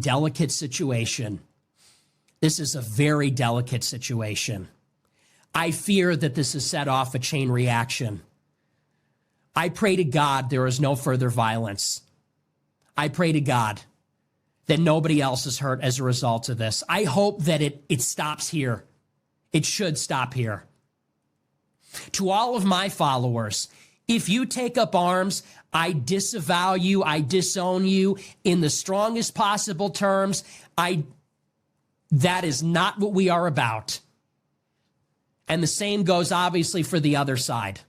delicate situation. This is a very delicate situation. I fear that this has set off a chain reaction. I pray to God there is no further violence. I pray to God that nobody else is hurt as a result of this. I hope that it stops here. It should stop here. To all of my followers, if you take up arms, I disavow you, I disown you in the strongest possible terms. That is not what we are about. And the same goes obviously for the other side.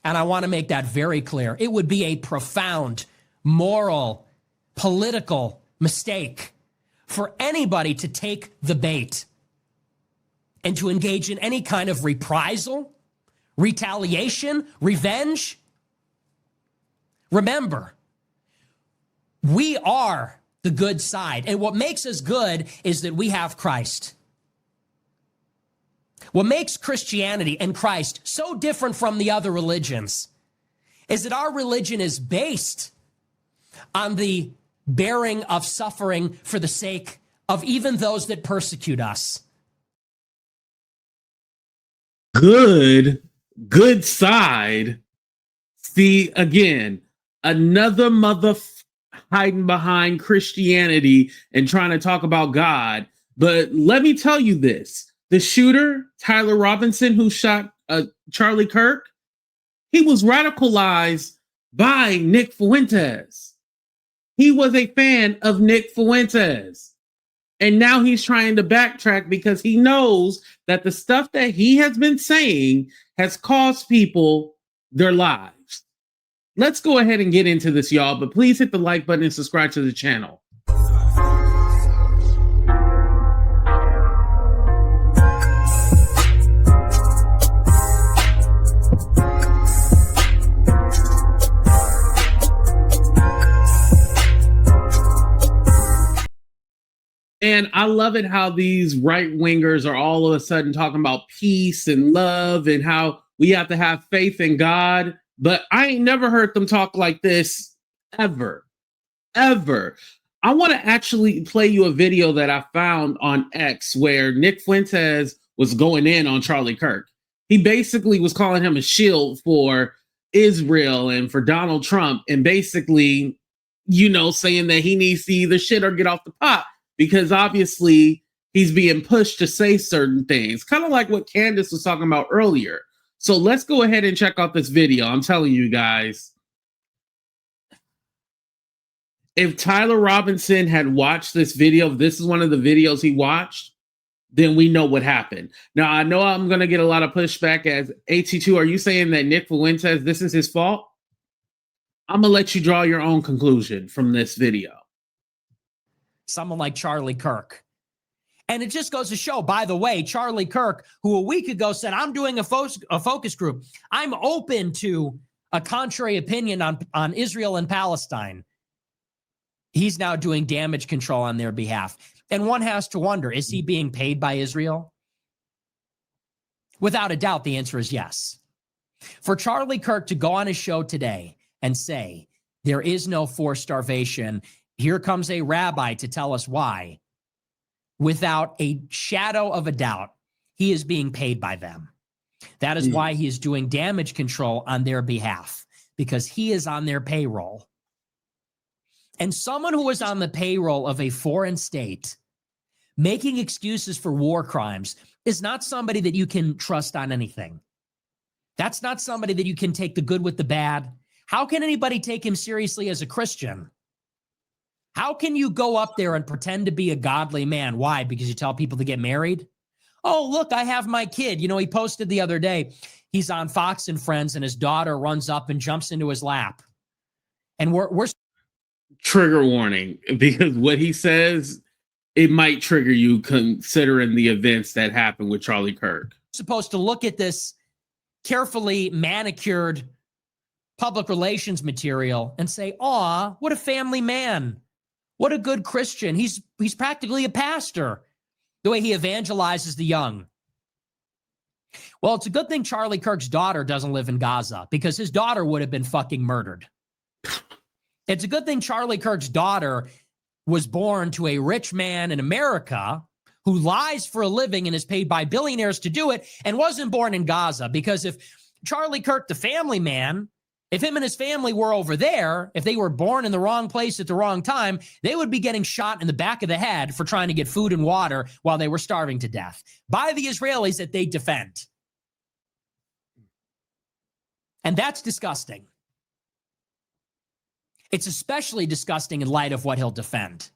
And I want to make that very clear. It would be a profound moral, political mistake for anybody to take the bait and to engage in any kind of reprisal, retaliation, revenge. Remember, we are the good side. And what makes us good is that we have Christ. What makes Christianity and Christ so different from the other religions is that our religion is based on the bearing of suffering for the sake of even those that persecute us. Good side. See, again, another mother hiding behind Christianity and trying to talk about God. But let me tell you this. The shooter, Tyler Robinson, who shot Charlie Kirk, he was radicalized by Nick Fuentes. He was a fan of Nick Fuentes. And now he's trying to backtrack because he knows that the stuff that he has been saying has cost people their lives. Let's go ahead and get into this, y'all, but please hit the like button and subscribe to the channel. And I love it how these right-wingers are all of a sudden talking about peace and love and how we have to have faith in God. But I ain't never heard them talk like this ever. I want to actually play you a video that I found on X where Nick Fuentes was going in on Charlie Kirk. He basically was calling him a shield for Israel and for Donald Trump and basically, you know, saying that he needs to either shit or get off the pot. Because obviously he's being pushed to say certain things, kind of like what Candace was talking about earlier. So let's go ahead and check out this video. I'm telling you guys, if Tyler Robinson had watched this video, if this is one of the videos he watched, then we know what happened. Now, I know I'm going to get a lot of pushback as AT2. Are you saying that Nick Fuentes, this is his fault? I'm going to let you draw your own conclusion from this video. Someone like Charlie Kirk. And it just goes to show, by the way, Charlie Kirk, who a week ago said, I'm doing a focus group. I'm open to a contrary opinion on Israel and Palestine. He's now doing damage control on their behalf. And one has to wonder, is he being paid by Israel? Without a doubt, the answer is yes. For Charlie Kirk to go on his show today and say, there is no forced starvation, here comes a rabbi to tell us why. Without a shadow of a doubt, he is being paid by them. That is why he is doing damage control on their behalf, because he is on their payroll. And someone who is on the payroll of a foreign state making excuses for war crimes is not somebody that you can trust on anything. That's not somebody that you can take the good with the bad. How can anybody take him seriously as a Christian? How can you go up there and pretend to be a godly man? Why? Because you tell people to get married? Oh, look, I have my kid. You know, he posted the other day, he's on Fox and Friends, and his daughter runs up and jumps into his lap. And we're trigger warning, because what he says, it might trigger you considering the events that happened with Charlie Kirk. Supposed to look at this carefully manicured public relations material and say, aw, what a family man. What a good Christian. He's practically a pastor, the way he evangelizes the young. Well, it's a good thing Charlie Kirk's daughter doesn't live in Gaza, because his daughter would have been fucking murdered. It's a good thing Charlie Kirk's daughter was born to a rich man in America who lies for a living and is paid by billionaires to do it, and wasn't born in Gaza. Because if Charlie Kirk, the family man, if him and his family were over there, if they were born in the wrong place at the wrong time, they would be getting shot in the back of the head for trying to get food and water while they were starving to death by the Israelis that they defend. And that's disgusting. It's especially disgusting in light of what he'll defend.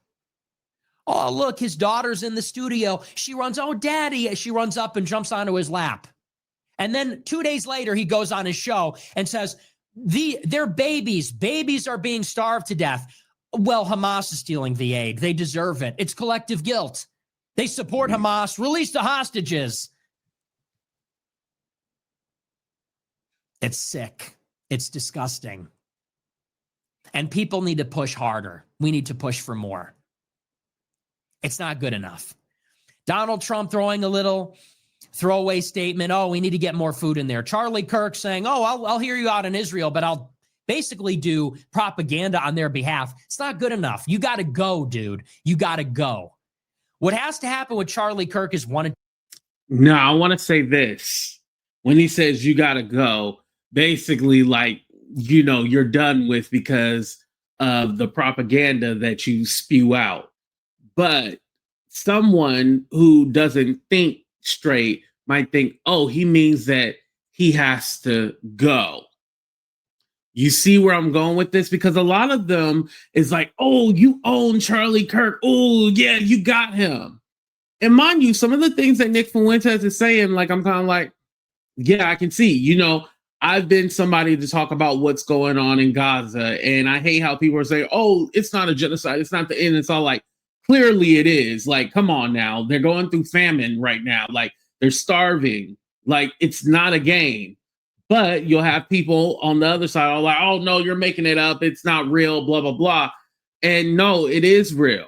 Oh, look, his daughter's in the studio. She runs, oh, daddy. She runs up and jumps onto his lap. And then 2 days later, he goes on his show and says, they're babies. Babies are being starved to death. Well, Hamas is stealing the aid. They deserve it. It's collective guilt. They support Hamas. Release the hostages. It's sick. It's disgusting. And people need to push harder. We need to push for more. It's not good enough. Donald Trump throwing a little throwaway statement. Oh, we need to get more food in there. Charlie Kirk saying, oh, I'll hear you out in Israel, but I'll basically do propaganda on their behalf. It's not good enough. You got to go, dude. You got to go. What has to happen with Charlie Kirk is one. No, I want to say this. When he says you got to go, basically like, you know, you're done with because of the propaganda that you spew out. But someone who doesn't think straight might think, oh, he means that he has to go. You see where I'm going with this? Because a lot of them is like, oh, you own Charlie Kirk. Oh, yeah, you got him. And mind you, some of the things that Nick Fuentes is saying, like, I'm kind of like, yeah, I can see, you know, I've been somebody to talk about what's going on in Gaza. And I hate how people are saying, oh, it's not a genocide. It's not the end. It's all like, clearly it is. Like, come on now. They're going through famine right now. Like, they're starving. Like, it's not a game. But you'll have people on the other side all like, oh, no, you're making it up. It's not real, blah, blah, blah. And no, it is real.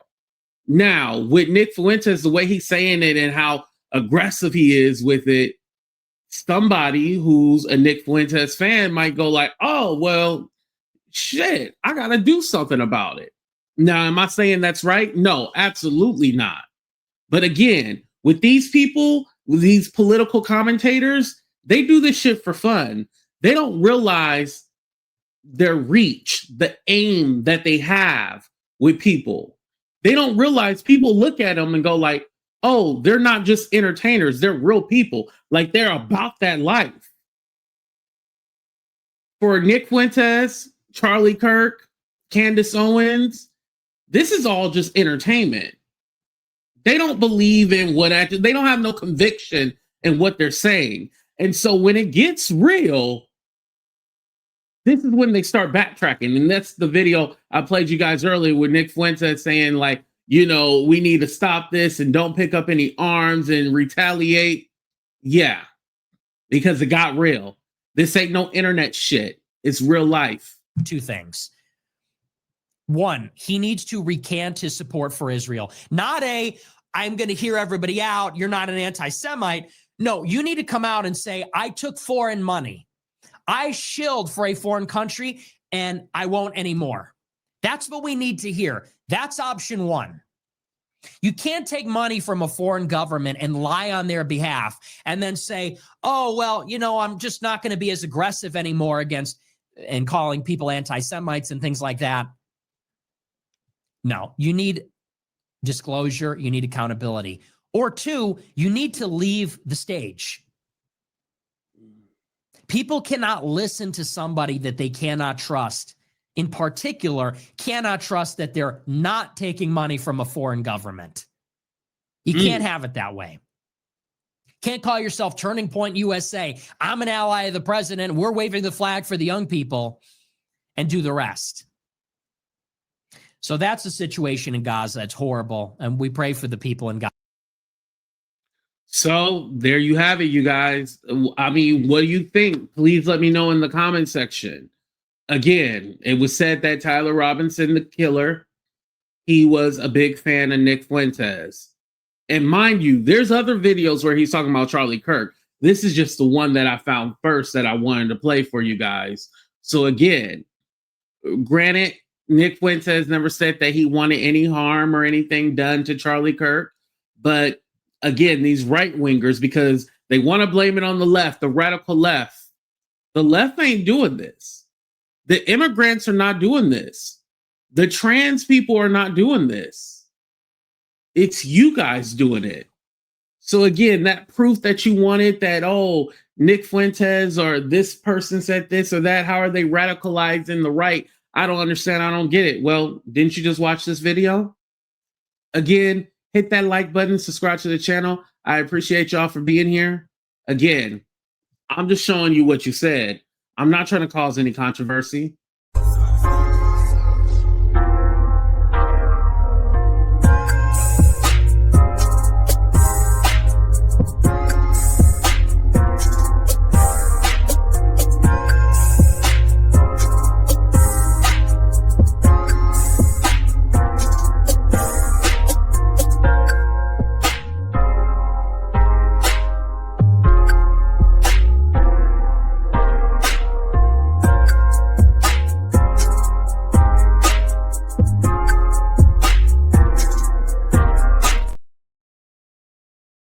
Now, with Nick Fuentes, the way he's saying it and how aggressive he is with it, somebody who's a Nick Fuentes fan might go like, oh, well, shit, I got to do something about it. Now, am I saying that's right? No, absolutely not. But again, with these people, with these political commentators, they do this shit for fun. They don't realize their reach, the aim that they have with people. They don't realize people look at them and go like, oh, they're not just entertainers. They're real people. Like, they're about that life. For Nick Fuentes, Charlie Kirk, Candace Owens, this is all just entertainment. They don't believe in they don't have no conviction in what they're saying. And so when it gets real, this is when they start backtracking. And that's the video I played you guys earlier with Nick Fuentes saying like, you know, we need to stop this and don't pick up any arms and retaliate. Yeah, because it got real. This ain't no internet shit. It's real life. Two things. One, he needs to recant his support for Israel. Not I'm going to hear everybody out. You're not an anti-Semite. No, you need to come out and say, I took foreign money. I shilled for a foreign country and I won't anymore. That's what we need to hear. That's option one. You can't take money from a foreign government and lie on their behalf and then say, oh, well, you know, I'm just not going to be as aggressive anymore against and calling people anti-Semites and things like that. No, you need disclosure. You need accountability. Or two, you need to leave the stage. People cannot listen to somebody that they cannot trust. In particular, cannot trust that they're not taking money from a foreign government. You can't have it that way. Can't call yourself Turning Point USA. I'm an ally of the president. We're waving the flag for the young people and do the rest. So that's the situation in Gaza. It's horrible. And we pray for the people in Gaza. So there you have it, you guys. I mean, what do you think? Please let me know in the comment section. Again, it was said that Tyler Robinson, the killer, he was a big fan of Nick Fuentes. And mind you, there's other videos where he's talking about Charlie Kirk. This is just the one that I found first that I wanted to play for you guys. So again, granted, Nick Fuentes never said that he wanted any harm or anything done to Charlie Kirk. But again, these right wingers, because they want to blame it on the left, the radical left. The left ain't doing this. The immigrants are not doing this. The trans people are not doing this. It's you guys doing it. So again, that proof that you wanted that, oh, Nick Fuentes or this person said this or that, how are they radicalizing the right? I don't understand. I don't get it. Well, didn't you just watch this video? Again, hit that like button, subscribe to the channel. I appreciate y'all for being here. Again, I'm just showing you what you said. I'm not trying to cause any controversy.